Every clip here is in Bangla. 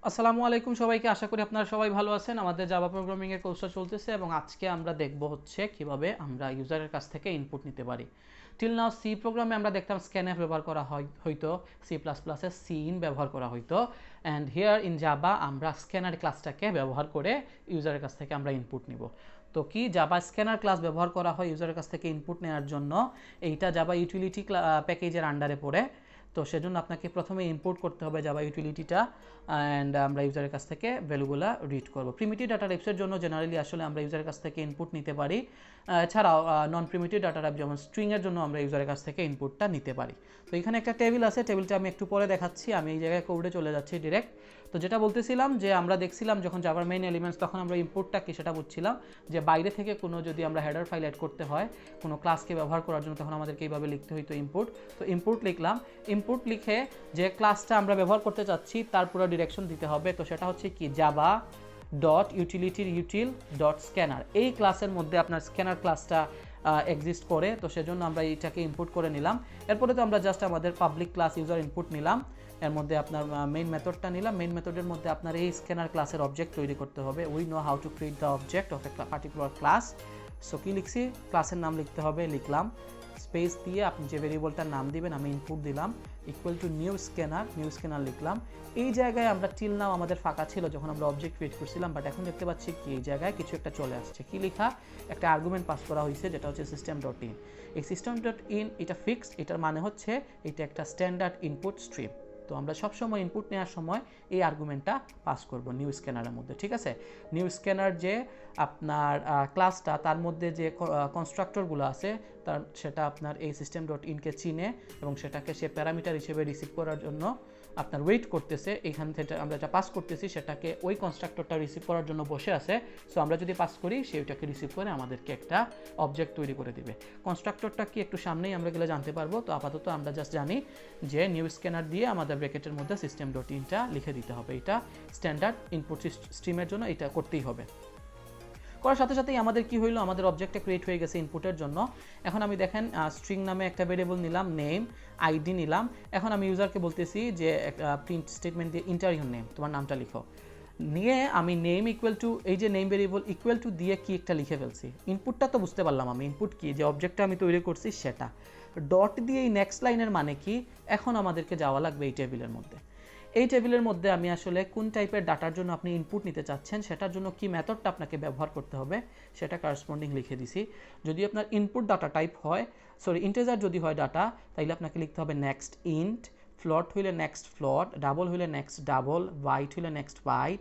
আসসালামু আলাইকুম সবাইকে, আশা করি আপনারা সবাই ভালো আছেন। আমাদের জাভা প্রোগ্রামিং এর কোর্সটা চলতেছে এবং আজকে আমরা দেখব হচ্ছে কিভাবে আমরা ইউজারের কাছ থেকে ইনপুট নিতে পারি। টিল নাও সি প্রোগ্রামে আমরা দেখতাম স্ক্যানএফ ব্যবহার করা হয়তো, সি প্লাস প্লাসে সিইন ব্যবহার করা হয়তো, অ্যান্ড হিয়ার ইন জাভা আমরা স্ক্যানার ক্লাসটাকে ব্যবহার করে ইউজারের কাছ থেকে আমরা ইনপুট নিব। তো কি জাভা স্ক্যানার ক্লাস ব্যবহার করা হয় ইউজারের কাছ থেকে ইনপুট নেওয়ার জন্য। এইটা জাভা ইউটিলিটি প্যাকেজের আন্ডারে পড়ে। তো সেজন্য আপনাকে প্রথমে ইম্পোর্ট করতে হবে জাভা ইউটিলিটিটা, অ্যান্ড আমরা ইউজারের কাছ থেকে ভ্যালুগুলো রিড করব। প্রিমিটিভ ডাটা টাইপসের জন্য জেনারেলি আসলে আমরা ইউজারের কাছ থেকে ইনপুট নিতে পারি। এছাড়াও নন প্রিমিটিভ ডাটা টাইপ যেমন স্ট্রিংয়ের জন্য আমরা ইউজারের কাছ থেকে ইনপুটটা নিতে পারি। তো এখানে একটা টেবিল আছে, টেবিলটা আমি একটু পরে দেখাচ্ছি। আমি এই জায়গায় কোডে চলে যাচ্ছি ডিরেক্ট। তো যেটা বলতেছিলাম যে আমরা দেখছিলাম যখন জাভার মেইন এলিমেন্টস, তখন আমরা ইম্পোর্টটা কি সেটা বুঝছিলাম যে বাইরে থেকে কোনো যদি আমরা হেডার ফাইল অ্যাড করতে হয় কোনো ক্লাসকে ব্যবহার করার জন্য, তখন আমাদেরকে এইভাবে লিখতে হইতো ইম্পোর্ট। তো ইম্পোর্ট লিখলাম, ইম্পোর্ট লিখে যে ক্লাসটা আমরা ব্যবহার করতে চাচ্ছি তার পুরো ডিরেকশন দিতে হবে। তো সেটা হচ্ছে কি জাভা ডট ইউটিলিটির ইউটিল ডট স্ক্যানার, এই ক্লাসের মধ্যে আপনার স্ক্যানার ক্লাসটা এক্সিস্ট করে। তো সেজন্য আমরা এইটাকে ইম্পোর্ট করে নিলাম। এরপরে তো আমরা জাস্ট আমাদের পাবলিক ক্লাস ইউজার ইনপুট নিলাম, এর মধ্যে আপনার মেইন মেথডটা নিলাম। মেইন মেথডের মধ্যে আপনার এই স্ক্যানার ক্লাসের অবজেক্ট তৈরি করতে হবে। We know how to create the object of a particular class. So কি লিখছি, ক্লাসের নাম লিখতে হবে, লিখলাম স্পেস দিয়ে আপনি যে ভেরিয়েবলটার নাম দিবেন, আমি ইনপুট দিলাম ইকুয়াল টু নিউ স্ক্যানার লিখলাম। এই জায়গায় আমরা টিল নাও আমাদের ফাঁকা ছিল যখন আমরা অবজেক্ট ক্রিয়েট করছিলাম, বাট এখন দেখতে পাচ্ছি কি এই জায়গায় কিছু একটা চলে আসছে। কি লেখা, একটা আর্গুমেন্ট পাস করা হয়েছে যেটা হচ্ছে সিস্টেম ডট ইন। এই সিস্টেম ডট ইন এটা ফিক্সড, এটার মানে হচ্ছে এটা একটা স্ট্যান্ডার্ড ইনপুট স্ট্রিম। তো আমরা সবসময় ইনপুট নেওয়ার সময় এই আর্গুমেন্টটা পাস করব নিউ স্ক্যানারের মধ্যে, ঠিক আছে। নিউ স্ক্যানার যে আপনার ক্লাসটা, তার মধ্যে যে কনস্ট্রাক্টরগুলো আছে সেটা আপনার এই সিস্টেম ডট ইনকে চিনে এবং সেটাকে সে প্যারামিটার হিসেবে রিসিভ করার জন্য আপনার ওয়েট করতেছে। এইখান থেকে আমরা যেটা পাস করতেছি সেটাকে ওই কনস্ট্রাক্টরটা রিসিভ করার জন্য বসে আছে। সো আমরা যদি পাস করি সেইটাকে রিসিভ করে আমাদেরকে একটা অবজেক্ট তৈরি করে দিবে। কনস্ট্রাক্টরটা কি একটু সামনেই আমরা গেলে জানতে পারবো। তো আপাতত আমরা জাস্ট জানি যে নিউ স্ক্যানার দিয়ে আমাদের ব্র্যাকেটের মধ্যে সিস্টেম ডট ইনটা লিখে দিতে হবে। এটা স্ট্যান্ডার্ড ইনপুট স্ট্রিমের জন্য এটা করতেই হবে। করার সাথে সাথেই আমাদের কি হইলো, আমাদের অবজেক্টটা ক্রিয়েট হয়ে গেছে ইনপুটের জন্য। এখন আমি দেখেন স্ট্রিং নামে একটা ভেরিয়েবল নিলাম, নেম আইডি নিলাম। এখন আমি ইউজারকে বলতেছি যে প্রিন্ট স্টেটমেন্ট দিয়ে ইন্টার ইউর নেম, তোমার নামটা লিখো। নিয়ে আমি নেম ইকুয়াল টু, এই যে নেম ভেরিয়েবল ইকুয়াল টু দিয়ে কি একটা লিখে ফেলছি। ইনপুটটা তো বুঝতে পারলাম আমি, ইনপুট কি যে অবজেক্টটা আমি তৈরি করছি সেটা। ডট দিয়ে এই নেক্সট লাইনের মানে কি, এখন আমাদেরকে যাওয়া লাগবে এই টেবিলের মধ্যে। এই টেবিলের মধ্যে আমি আসলে কোন টাইপের ডাটার জন্য আপনি ইনপুট নিতে চাচ্ছেন সেটার জন্য কি মেথডটা আপনাকে ব্যবহার করতে হবে সেটা করসপন্ডিং লিখে দিছি। যদি আপনার ইনপুট ডাটা টাইপ হয়, ইন্টিজার যদি হয় ডাটা, তাইলে আপনাকে লিখতে হবে নেক্সট ইন্ট, ফ্লট হইলে নেক্সট ফ্লট, ডাবল হইলে নেক্সট ডাবল, বাইট হইলে নেক্সট বাইট,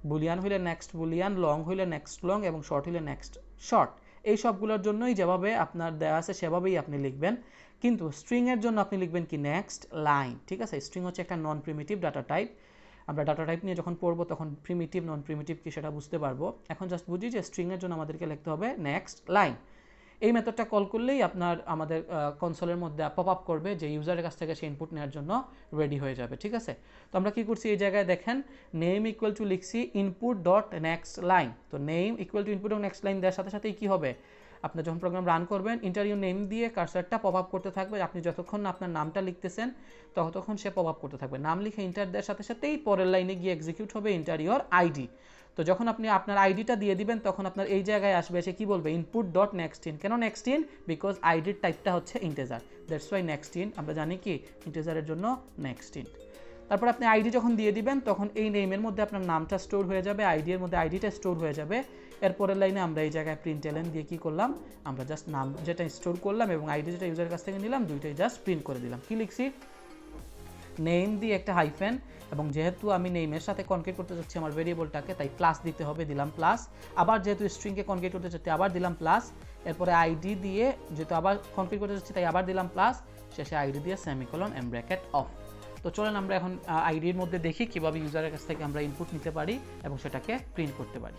বুলিয়ান হইলে নেক্সট বুলিয়ান, লং হইলে নেক্সট লং এবং শর্ট হইলে নেক্সট শর্ট। এই সবগুলোর জন্যই যেভাবে আপনার দেওয়া আছে সেভাবেই আপনি লিখবেন। কিন্তু স্ট্রিংয়ের জন্য আপনি লিখবেন কি নেক্সট লাইন, ঠিক আছে। স্ট্রিং হচ্ছে একটা নন প্রিমিটিভ ডাটা টাইপ। আমরা ডাটা টাইপ নিয়ে যখন পড়বো তখন প্রিমিটিভ নন প্রিমিটিভ কি সেটা বুঝতে পারবো। এখন জাস্ট বুঝি যে স্ট্রিংয়ের জন্য আমাদেরকে লিখতে হবে নেক্সট লাইন। এই মেথডটা কল করলেই আমাদের কনসোলের মধ্যে পপ আপ করবে যে ইউজারের কাছ থেকে সে ইনপুট নেওয়ার জন্য রেডি হয়ে যাবে, ঠিক আছে। তো আমরা কি করছি, এই জায়গায় দেখেন নেম ইকুয়াল টু লিখছি ইনপুট ডট নেক্সট লাইন। তো name equal to input dot next line দেওয়ার সাথে সাথেই কি হবে, আপনি যখন প্রোগ্রাম রান করবেন ইন্টারভিউ নেম দিয়ে কার্সারটা পপ আপ করতে থাকবে। আপনি যতক্ষণ না আপনার নামটা লিখতেছেন ততক্ষণ সে পপ আপ করতে থাকবে। নাম লিখে ইন্টার দেওয়ার সাথে সাথেই পরের লাইনে গিয়ে এক্সিকিউট হবে ইন্টারিওর আইডি। তো যখন আপনি আপনার আইডিটা দিয়ে দিবেন তখন আপনার এই জায়গায় আসবে, এসে কি বলবে ইনপুট ডট নেক্সট ইন। কেন নেক্সট ইন, বিকজ আইডির টাইপটা হচ্ছে integer, that's why next in. আমরা জানি কি ইন্টিজারের জন্য নেক্সট ইন। তারপর আপনি আইডি যখন দিয়ে দিবেন তখন এই নেমের মধ্যে আপনার নামটা স্টোর হয়ে যাবে, আইডি এর মধ্যে আইডিটা স্টোর হয়ে যাবে। এরপরের লাইনে আমরা এই জায়গায় প্রিন্ট এলএন দিয়ে কি করলাম, আমরা জাস্ট নাম যেটা স্টোর করলাম এবং আইডি যেটা ইউজারের কাছ থেকে নিলাম দুইটাই জাস্ট প্রিন্ট করে দিলাম। কি লিখছি, নেম দিয়ে একটা হাইফেন, এবং যেহেতু আমি নেমের সাথে কনকেট করতে চাচ্ছি আমার ভেরিয়েবলটাকে, তাই প্লাস দিতে হবে, দিলাম প্লাস। আবার যেহেতু স্ট্রিংকে কনকেট করতে চাচ্ছি আবার দিলাম প্লাস। এরপরে আইডি দিয়ে যেহেতু আবার কনকেট করতে চাচ্ছি তাই আবার দিলাম প্লাস। শেষে আইডি দিয়ে সেমিকোলন এন্ড ব্র্যাকেট অফ। তো চলেন আমরা এখন আইডির মধ্যে দেখি কিভাবে ইউজারের কাছ থেকে আমরা ইনপুট নিতে পারি এবং সেটাকে প্রিন্ট করতে পারি।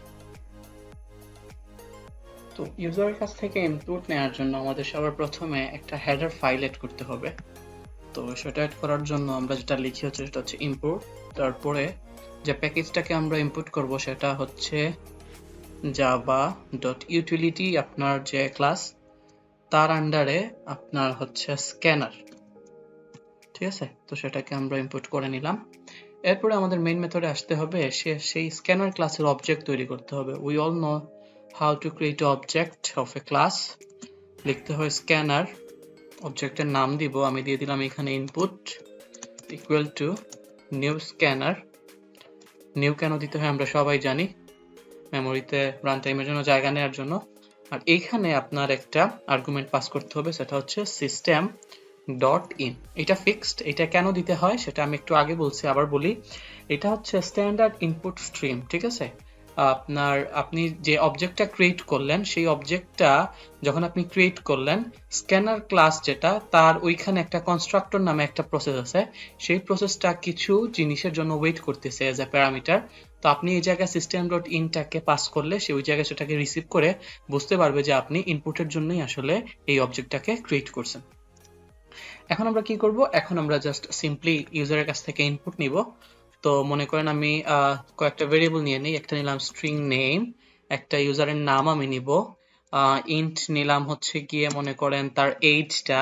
তো ইউজারের কাছ থেকে ইনপুট নেওয়ার জন্য আমাদের সবার প্রথমে একটা হেডার ফাইল এড করতে হবে। তো সেটা এড করার জন্য আমরা যেটা লিখি হচ্ছে সেটা হচ্ছে ইম্পোর্ট, তারপরে যে প্যাকেজটাকে আমরা ইনপুট করব সেটা হচ্ছে জাভা ডট ইউটিলিটি, আপনার যে ক্লাস তার আন্ডারে আপনার হচ্ছে স্ক্যানার, ঠিক আছে। তো সেটাকে আমরা ইনপুট করে নিলাম। এরপরে আমাদের মেইন মেথডে আসতে হবে, সেই স্ক্যানার ক্লাসের অবজেক্ট তৈরি করতে হবে। We all know how to create object of A class. লিখতে হয় স্ক্যানার, অবজেক্টের নাম দিব, আমি দিয়ে দিলাম এখানে input equal to new scanner. New কেন দিতে হয় আমরা সবাই জানি, মেমোরিতে রান টাইমের জন্য জায়গা নেওয়ার জন্য। আর এইখানে আপনার একটা আর্গুমেন্ট পাস করতে হবে, সেটা হচ্ছে সিস্টেম ডট ইন। এটা ফিক্সড, এটা কেন দিতে হয় সেটা আমি একটু আগে বলছি, আবার বলি। এটা হচ্ছে স্ট্যান্ডার্ড ইনপুট স্ট্রিম, ঠিক আছে? আপনি যে অবজেক্টটা ক্রিয়েট করলেন, সেই অবজেক্টটা যখন আপনি ক্রিয়েট করলেন, স্ক্যানার ক্লাস যেটা, তার ওইখানে একটা কনস্ট্রাক্টর নামে একটা প্রসেস আছে। সেই প্রসেসটা কিছু জিনিসের জন্য ওয়েট করতেছে এজ এ প্যারামিটার। তো আপনি এই জায়গায় সিস্টেম ডট ইনটাকে পাস করলে সে ওই জায়গায় সেটাকে রিসিভ করে বুঝতে পারবে যে আপনি ইনপুটের জন্যই আসলে এই অবজেক্টটাকে ক্রিয়েট করছেন। এখন আমরা কি করব, এখন আমরা জাস্ট সিম্পলি ইউজারের কাছ থেকে ইনপুট নিব। তো মনে করেন আমি কয়েকটা ভেরিয়েবল নিয়ে নিই। একটা নিলাম স্ট্রিং নেম, একটা ইউজারের নাম আমি নিব, ইন্ট নিলাম হচ্ছে গিয়ে মনে করেন তার এইজটা,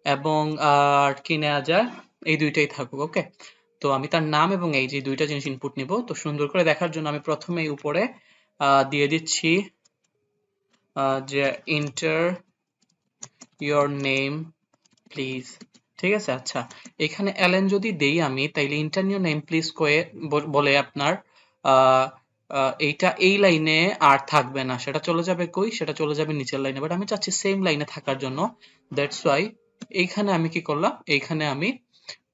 এবং আর কি নেওয়া যায়, এই দুইটাই থাকুক। ওকে, তো আমি তার নাম এবং এইজ, এই দুইটা জিনিস ইনপুট নিব। তো সুন্দর করে দেখার জন্য আমি প্রথমেই উপরে দিয়ে দিচ্ছি যে ইন্টার ইয়োর নেম প্লিজ, ঠিক আছে? আচ্ছা, এখানে এলএন যদি দেই আমি, তাইলে ইন্টারনিউ নেম প্লিজ বলে আপনার এইটা এই লাইনে আর থাকবে না, সেটা চলে যাবে কই, সেটা চলে যাবে নিচের লাইনে। বাট আমি চাচ্ছি সেম লাইনে থাকার জন্য, দ্যাটস ওয়াই এইখানে আমি কি করলাম, এইখানে আমি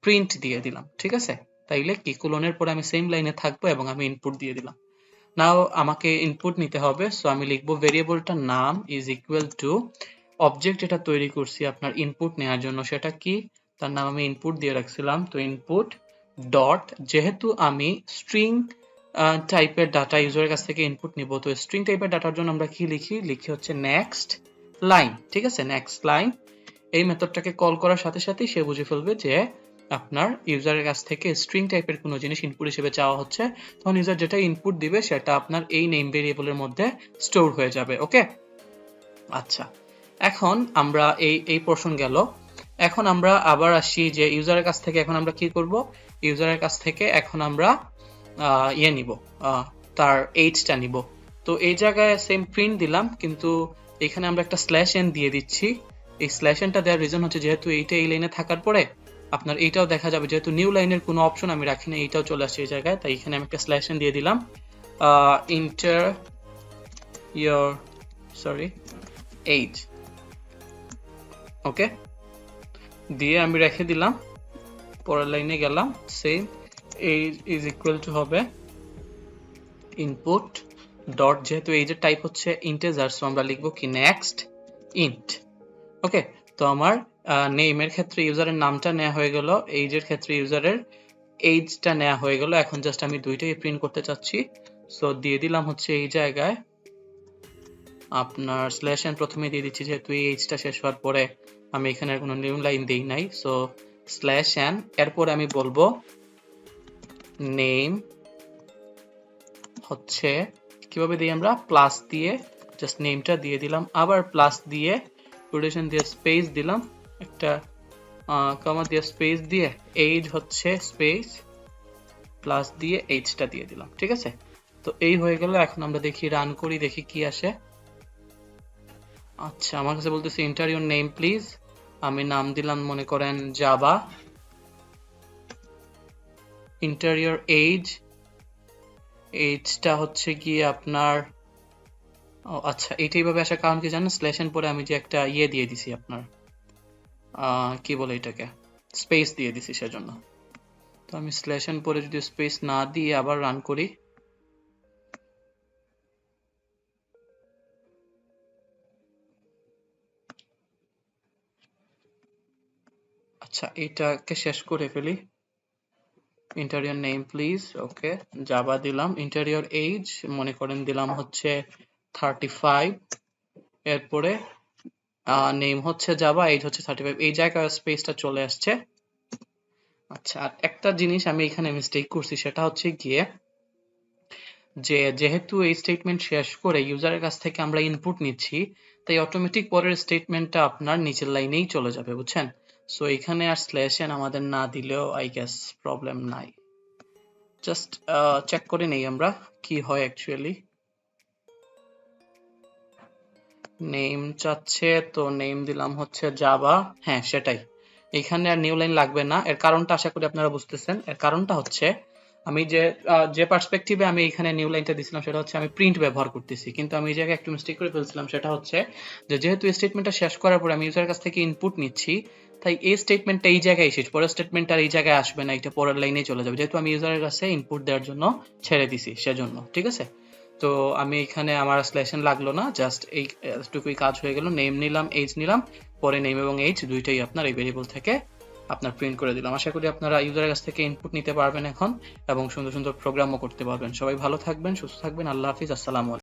প্রিন্ট দিয়ে দিলাম, ঠিক আছে? তাইলে কি কোলনের পরে আমি সেম লাইনে থাকবো এবং আমি ইনপুট দিয়ে দিলাম। নাও আমাকে ইনপুট নিতে হবে, সো আমি লিখবো ভেরিয়েবলটার নাম ইজ ইকুয়াল টু অবজেক্ট যেটা তৈরি করছি আপনার ইনপুট নেওয়ার জন্য, সেটা কি, তার নাম আমি ইনপুট দিয়ে রাখছিলাম। তো ইনপুট ডট, যেহেতু আমি স্ট্রিং টাইপের ডাটা ইউজারের কাছ থেকে ইনপুট নিব, তো স্ট্রিং টাইপের ডাটার জন্য আমরা কি লিখি হচ্ছে নেক্সট লাইন, ঠিক আছে? Next line. এই মেথডটাকে কল করার সাথে সাথেই সে বুঝে ফেলবে যে আপনার ইউজারের কাছ থেকে স্ট্রিং টাইপের কোনো জিনিস ইনপুট হিসেবে চাওয়া হচ্ছে। তখন ইউজার যেটা ইনপুট দিবে সেটা আপনার এই নেম ভেরিয়েবলের মধ্যে স্টোর হয়ে যাবে। ওকে, আচ্ছা, এখন আমরা এই পোরশন গেল। এখন আমরা আবার আসি যে ইউজারের কাছ থেকে এখন আমরা কি করব, ইউজারের কাছ থেকে এখন আমরা ইয়ে নিব, তার এইজটা নিব। তো এই জায়গায় সেম প্রিন্ট দিলাম, কিন্তু এখানে আমরা একটা স্ল্যাশ এন দিয়ে দিচ্ছি। এই স্ল্যাশ এনটা দেওয়ার রিজন হচ্ছে যেহেতু এইটা এই লাইনে থাকার পরে আপনার এইটাও দেখা যাবে, যেহেতু নিউ লাইনের কোনো অপশন আমি রাখি না, এইটাও চলে আসছে এই জায়গায়, তাই এখানে আমি একটা স্ল্যাশ এন দিয়ে দিলাম। ইন্টার ইয়োর এইজ, ওকে, দিয়ে আমি রেখে দিলাম। পরের লাইনে গেলাম, same age is equal to হবে ইনপুট ডট, যেহেতু এইজের টাইপ হচ্ছে ইন্টিজার, সো আমরা লিখবো কি নেক্সট ইন্ট। ওকে, তো আমার নেমের ক্ষেত্রে ইউজারের নামটা নেওয়া হয়ে গেল, এইজের ক্ষেত্রে ইউজারের এইজটা নেওয়া হয়ে গেল। এখন জাস্ট আমি দুইটাই প্রিন্ট করতে চাচ্ছি, সো দিয়ে দিলাম হচ্ছে এই জায়গায় আপনার স্ল্যাশ এন প্রথমে দিয়ে দিচ্ছি, যেহেতু এই এইজটা শেষ হওয়ার পরে আমি এখানে কোনো নিউ লাইন দেই নাই, সো স্ল্যাশ এন, এরপরে আমি বলবো নেম হচ্ছে কিভাবে দিই আমরা, প্লাস দিয়ে জাস্ট নেমটা দিয়ে দিলাম, আবার প্লাস দিয়ে কোটেশন দিয়ে স্পেস দিলাম, একটা কমা দিয়ে স্পেস দিয়ে এইজ হচ্ছে স্পেস প্লাস দিয়ে এইজটা দিয়ে দিলাম, ঠিক আছে? তো এই হয়ে গেল। এখন আমরা দেখি, রান করি, দেখি কি আসে। আচ্ছা, আমার কাছে বলতেছে এন্টার ইওর নেম প্লিজ, আমি নাম দিলাম মনে করেন জাভা, এন্টার ইওর এইজ, এইজটা হচ্ছে গিয়ে আপনার, আচ্ছা এইটা এইভাবে আসার কারণ কি জানেন, স্ল্যাশ এন পরে আমি যে একটা ইয়ে দিয়ে দিছি আপনার কি বলে এটাকে, স্পেস দিয়ে দিছি সেজন্য। তো আমি স্ল্যাশ এন পরে যদি স্পেস না দিয়ে আবার রান করি, আচ্ছা এটাকে শেষ করে ফেলি। Interior name please, okay, Java দিলাম, ইন্টারিয়র এইজ মনে করেন দিলাম হচ্ছে 35, এরপরে নেম হচ্ছে জাভা, এইজ হচ্ছে 35, এই জায়গায় স্পেসটা চলে আসছে। আচ্ছা, আর একটা জিনিস আমি এখানে মিস্টেক করছি, সেটা হচ্ছে গিয়ে যে যেহেতু এই স্টেটমেন্ট শেষ করে ইউজারের কাছ থেকে আমরা ইনপুট নিচ্ছি, তাই অটোমেটিক পরের স্টেটমেন্টটা আপনার নিচের লাইনেই চলে যাবে, বুঝছেন? সো এখানে আর স্ল্যাশ এন আমাদের না দিলেও আই গেস প্রবলেম নাই। জাস্ট চেক করে নেই আমরা কি হয় অ্যাকচুয়ালি। নেম চাচ্ছে, তো নেম দিলাম হচ্ছে জাভা। হ্যাঁ সেটাই, এখানে আর নিউ লাইন লাগবে না। এর কারণটা আশা করি আপনারা বুঝতেছেন। এর কারণটা হচ্ছে আমি যে পার্সপেক্টিভে আমি এখানে নিউ লাইনটা দিছিলাম সেটা হচ্ছে আমি প্রিন্ট ব্যবহার করতেছি, কিন্তু আমি এই জায়গায় একটু মিস্টেক করে ফেলছিলাম। সেটা হচ্ছে যে যেহেতু স্টেটমেন্টটা শেষ করার পরে আমি ইউজারের কাছ থেকে ইনপুট নিচ্ছি, তাই এই স্টেটমেন্টটা এই জায়গায় শেষ, পরের স্টেটমেন্ট আর এই জায়গায় আসবে না, এটা পরের লাইনে চলে যাবে, যেহেতু আমি ইউজারের কাছে ইনপুট দেওয়ার জন্য ছেড়ে দিছি সেজন্য। ঠিক আছে, তো আমি এখানে আমার স্লেশন লাগলো না, জাস্ট এইটুকুই কাজ হয়ে গেল। নেম নিলাম, এজ নিলাম, পরে নেম এবং এজ দুইটাই আপনার এই ভেরিয়েবল থেকে আপনার প্রিন্ট করে দিলাম। আশা করি আপনারা ইউজারের কাছ থেকে ইনপুট নিতে পারবেন এখন এবং সুন্দর সুন্দর প্রোগ্রামও করতে পারবেন। সবাই ভালো থাকবেন, সুস্থ থাকবেন। আল্লাহ হাফিজ, আসসালামু আলাইকুম।